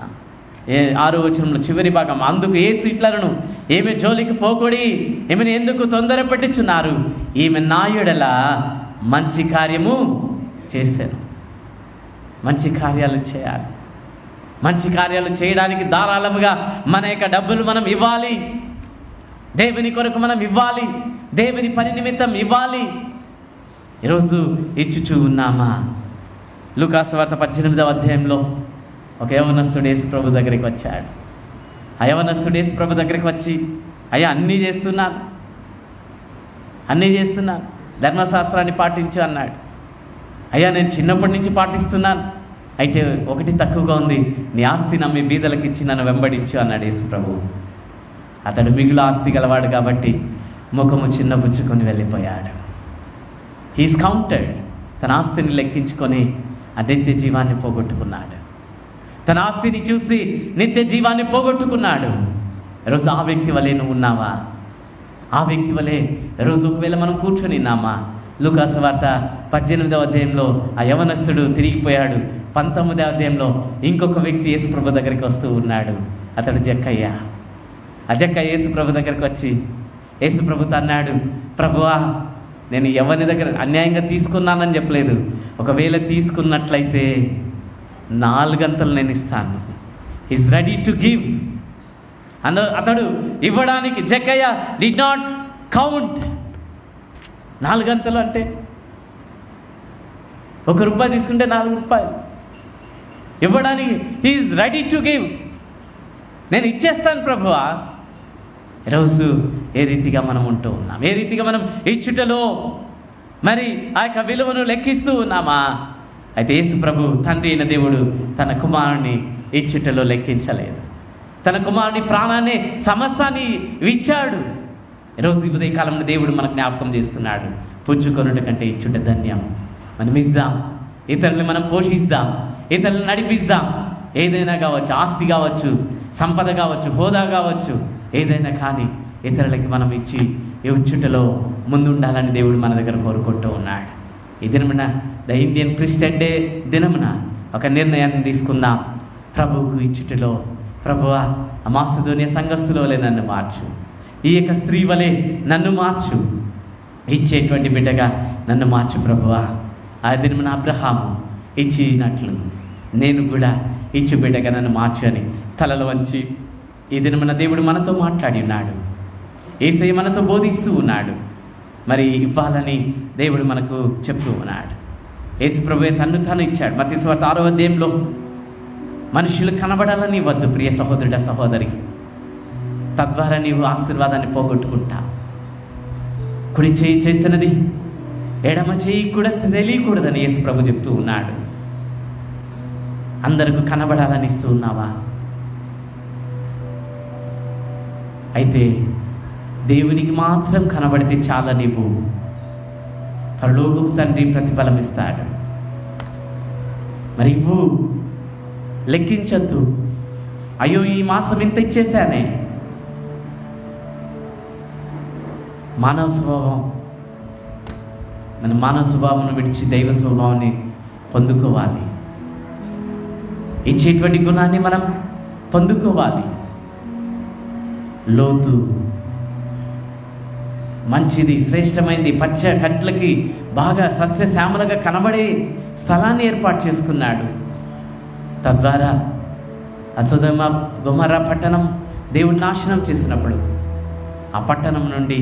6వ వచనంలో చివరి భాగం, అందుకు యేసు ఇట్లను ఈమె జోలికి పోకొడి, ఈమెను ఎందుకు తొందర పెట్టించున్నారు, ఈమె నా యెడల మంచి కార్యము చేశాను. మంచి కార్యాలు చేయాలి. మంచి కార్యాలు చేయడానికి ధారాళముగా మన యొక్క డబ్బులు మనం ఇవ్వాలి, దేవుని కొరకు మనం ఇవ్వాలి, దేవుని పని నిమిత్తం ఇవ్వాలి. ఈరోజు ఇచ్చుచూ ఉన్నామా? లూకాసు వార్త 18వ అధ్యాయంలో ఒక యవనస్తుడు యేసుప్రభు దగ్గరికి వచ్చాడు. ఆ యవనస్తుడు యేసుప్రభు దగ్గరికి వచ్చి, అయ్యా అన్నీ చేస్తున్నాను, ధర్మశాస్త్రాన్ని పాటించు అన్నాడు. అయ్యా నేను చిన్నప్పటి నుంచి పాటిస్తున్నాను, అయితే ఒకటి తక్కువగా ఉంది, నీ ఆస్తి నమ్మి బీదలకు ఇచ్చి నన్ను వెంబడించు అన్నాడు యేసుప్రభు. అతడు మిగులు ఆస్తి గలవాడు కాబట్టి ముఖము చిన్నబుచ్చుకొని వెళ్ళిపోయాడు. He's counted. తన ఆస్తిని లెక్కించుకొని ఆ నిత్య జీవాన్ని పోగొట్టుకున్నాడు. తన ఆస్తిని చూసి నిత్య జీవాన్ని పోగొట్టుకున్నాడు. ఈరోజు ఆ వ్యక్తి వలె నువ్వు ఉన్నావా? ఆ వ్యక్తి వలె ఈరోజు ఒకవేళ మనం కూర్చొని ఉన్నామా? లూకాసు వార్త 18వ అధ్యాయంలో ఆ యవనస్తుడు తిరిగిపోయాడు. 19వ అధ్యాయంలో ఇంకొక వ్యక్తి యేసుప్రభు దగ్గరికి వస్తూ ఉన్నాడు. అతడు జక్కయ్య. ఆ జక్కయ్య యేసుప్రభు దగ్గరికి వచ్చి యేసుప్రభుతో అన్నాడు, ప్రభువా నేను ఎవరి దగ్గర అన్యాయంగా తీసుకున్నానని చెప్పలేదు, ఒకవేళ తీసుకున్నట్లయితే 4 నేను ఇస్తాను. Is ready to give. అతడు ఇవ్వడానికి జక్కయ్య డిడ్ నాట్ కౌంట్. 4 అంటే ₹1 తీసుకుంటే ₹4 ఇవ్వడానికి ఈజ్ రెడీ టు గివ్. నేను ఇచ్చేస్తాను ప్రభువా. ఈరోజు ఏ రీతిగా మనం ఉంటూ ఉన్నాం? ఏ రీతిగా మనం ఇచ్చుటలో మరి ఆ యొక్క విలువను లెక్కిస్తూ ఉన్నామా? అయితే యేసు ప్రభు తండ్రి అయిన దేవుడు తన కుమారుని ఇచ్చుటలో లెక్కించలేదు. తన కుమారుని ప్రాణాన్ని సమస్తాన్ని ఇచ్చాడు. ఈరోజు ఈ ఉదయకాలంలో దేవుడు మనకు జ్ఞాపకం చేస్తున్నాడు, పుచ్చుకొనుట కంటే ఇచ్చుట ధన్యం. మనం ఇద్దాం, ఇతరులను మనం పోషిస్తాం, ఇతరులను నడిపిస్తాం. ఏదైనా కావచ్చు, ఆస్తి కావచ్చు, సంపద కావచ్చు, హోదా కావచ్చు, ఏదైనా కానీ ఇతరులకి మనం ఇచ్చి ఇచ్చుటలో ముందుండాలని దేవుడు మన దగ్గర కోరుకుంటూ ఉన్నాడు. ఈ దినమున ద ఇండియన్ క్రిస్టియన్ డే దినమున ఒక నిర్ణయాన్ని తీసుకుందాం. ప్రభువుకు ఇచ్చుటలో, ప్రభువా ఆ మాసిదోనియ సంఘస్థుల వలె నన్ను మార్చు, ఈ యొక్క స్త్రీ వలె నన్ను మార్చు, ఇచ్చేటువంటి బిడ్డగా నన్ను మార్చు ప్రభువా. ఆ దినమున అబ్రహాము ఇచ్చినట్లు నేను కూడా ఇచ్చు బిడ్డగా నన్ను మార్చు అని తలలు వంచి ఈ దినమున దేవుడు మనతో మాట్లాడి ఉన్నాడు. యేసయ్య మనతో బోధిస్తూ ఉన్నాడు. మరి ఇవ్వాలని దేవుడు మనకు చెప్తూ ఉన్నాడు. యేసు ప్రభువే తన్ను తాను ఇచ్చాడు. మత్తయి సువార్త 6వ అధ్యాయంలో మనుషులు కనబడాలని వద్దు ప్రియ సహోదరుడ సహోదరి, తద్వారా నీవు ఆశీర్వాదాన్ని పోగొట్టుకుంటావు. కుడి చేయి చేసినది ఎడమ చేయి కూడా తెలియకూడదని యేసు ప్రభు చెప్తూ ఉన్నాడు. అందరికీ కనబడాలని ఇస్తూ ఉన్నావా? అయితే దేవునికి మాత్రం కనబడితే చాలా, నీవు పరలోకపు తండ్రి ప్రతిఫలం ఇస్తాడు. మరి ఇవ్వు, లెక్కించద్దు. అయ్యో ఈ మాసం ఇంత ఇచ్చేసానే. మానవ స్వభావం, మన మానవ స్వభావం విడిచి దైవ స్వభావాన్ని పొందుకోవాలి. ఇచ్చేటువంటి గుణాన్ని మనం పొందుకోవాలి. లోతు మంచిది, శ్రేష్టమైంది, పచ్చ కంట్లకి బాగా సస్యశ్యామలంగా కనబడే స్థలాన్ని ఏర్పాటు చేసుకున్నాడు. తద్వారా సొదొమ గొమొర్రా పట్టణం దేవుడు నాశనం చేసినప్పుడు ఆ పట్టణం నుండి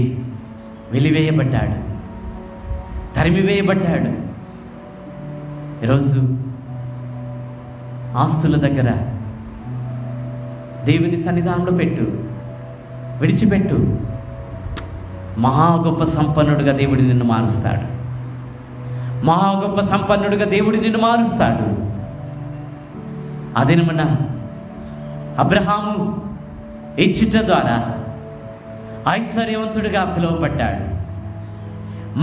వెలివేయబడ్డాడు, తరిమివేయబడ్డాడు. ఈరోజు ఆస్తుల దగ్గర దేవుని సన్నిధానంలో పెట్టు, విడిచిపెట్టు. మహా గొప్ప సంపన్నుడుగా దేవుడు నిన్ను మారుస్తాడు. మహా గొప్ప సంపన్నుడుగా దేవుడు నిన్ను మారుస్తాడు. అదినమున అబ్రహాము ఇచ్చుట ద్వారా ఐశ్వర్యవంతుడిగా పిలువబడ్డాడు,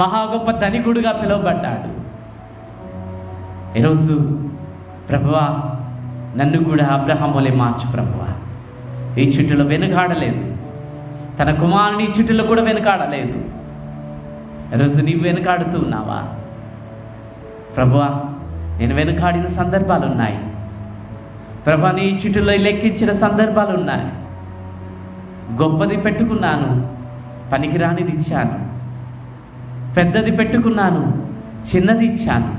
మహా గొప్ప ధనికుడుగా పిలువబడ్డాడు. ఈరోజు ప్రభువా నన్ను కూడా అబ్రహాం వలె మార్చు ప్రభువా. ఇచ్చుటలో వెనుకాడలేదు, తన కుమారుని ఇచ్చుటలో కూడా వెనుకాడలేదు. ఈరోజు నీవు వెనుకాడుతూ ఉన్నావా? ప్రభువా నేను వెనుకాడిన సందర్భాలు ఉన్నాయి ప్రభువా, నీ ఇచ్చుటలో లెక్కించిన సందర్భాలు ఉన్నాయి. గొప్పది పెట్టుకున్నాను, పనికిరానిది ఇచ్చాను. పెద్దది పెట్టుకున్నాను, చిన్నది ఇచ్చాను.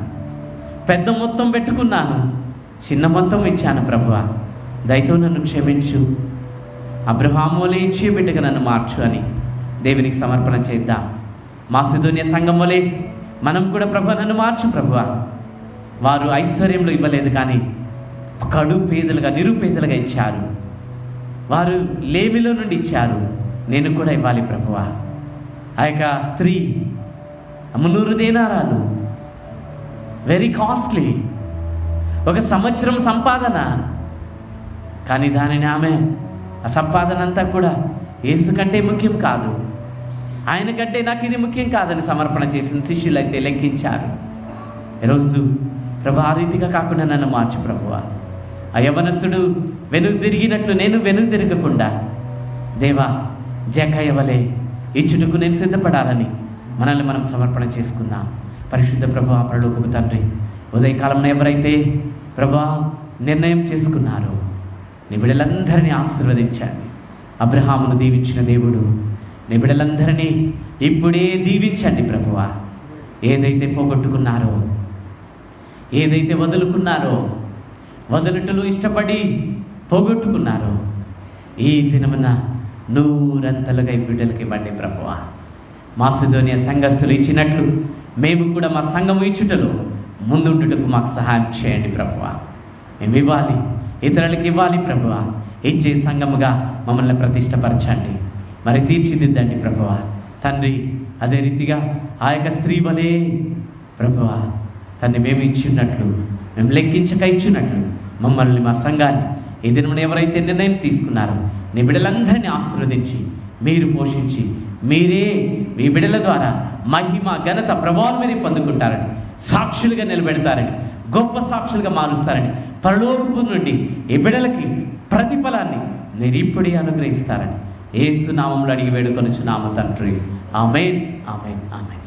పెద్ద మొత్తం పెట్టుకున్నాను, చిన్న మొత్తం ఇచ్చాను. ప్రభువా దయతో నన్ను క్షమించు, అబ్రహాము వలె ఇచ్చే బిడ్డగా నన్ను మార్చు అని దేవునికి సమర్పణ చేద్దాం. మాసిదోనియ సంఘం వలె మనం కూడా ప్రభువా నన్ను మార్చు ప్రభువా. వారు ఐశ్వర్యంలో ఇవ్వలేదు, కానీ కడు పేదలుగా, నిరుపేదలుగా ఇచ్చారు. వారు లేమిలో నుండి ఇచ్చారు, నేను కూడా ఇవ్వాలి ప్రభువా. ఆ యొక్క స్త్రీ 300 దేనారాలు, వెరీ కాస్ట్లీ, 1 సంవత్సరం సంపాదన. కానీ దానిని ఆమె ఆ సంపాదన అంతా కూడా యేసు కంటే ముఖ్యం కాదు, ఆయన కంటే నాకు ఇది ముఖ్యం కాదని సమర్పణ చేసిన శిష్యులు అయితే లెక్కించారు. ఈరోజు ప్రభు ఆ రీతిగా కాకుండా నన్ను మార్చు ప్రభువా. ఆ యవనస్తుడు వెనుక తిరిగినట్లు నేను వెనుక తిరగకుండా దేవా జక్కయ్య వలె ఇచ్చుటకు నేను సిద్ధపడాలని మనల్ని మనం సమర్పణ చేసుకుందాం. పరిశుద్ధ ప్రభువా, పరలోకపు తండ్రి, ఉదయకాలంలో ఎవరైతే ప్రభువా నిర్ణయం చేసుకున్నారో నీ బిడ్డలందరినీ ఆశీర్వదించండి. అబ్రహామును దీవించిన దేవుడు నీ బిడ్డలందరినీ ఇప్పుడే దీవించండి ప్రభువా. ఏదైతే పోగొట్టుకున్నారో, ఏదైతే వదులుకున్నారో, వదులుటలు ఇష్టపడి పోగొట్టుకున్నారో ఈ దినమున 100 బిడ్డలకి ఇవ్వండి ప్రభువా. మాసిదోనియా సంఘస్థులు ఇచ్చినట్లు మేము కూడా మా సంఘము ఇచ్చుటలో ముందుండుటకు మాకు సహాయం చేయండి ప్రభువా. మేము ఇవ్వాలి, ఇతరులకు ఇవ్వాలి ప్రభువా. ఇచ్చే సంఘముగా మమ్మల్ని ప్రతిష్టపరచండి, మరి తీర్చిదిద్దండి ప్రభువా. తండ్రి, అదే రీతిగా ఆ యొక్క స్త్రీ వలే ప్రభువా తండ్రి మేము ఇచ్చినట్లు, మేము లెక్కించక ఇచ్చినట్లు మమ్మల్ని, మా సంఘాన్ని ఈ దినమున ఎవరైతే నిర్ణయం తీసుకున్నారో నీ బిడ్డలందరినీ ఆశీర్వదించి మీరు పోషించి మీరే మీ బిడ్డల ద్వారా మహిమ, ఘనత, ప్రభావం మీరే పొందుకుంటారని, సాక్షులుగా నిలబెడతారని, గొప్ప సాక్షులుగా మారుస్తారని, పరలోకపు నుండి ఈ బిడ్డలకి ప్రతిఫలాన్ని మీరు ఇప్పుడే అనుగ్రహిస్తారని యేసు నామములో అడిగి వేడుకొనుచున్నాము తండ్రి. ఆమేన్, ఆమేన్, ఆమేన్.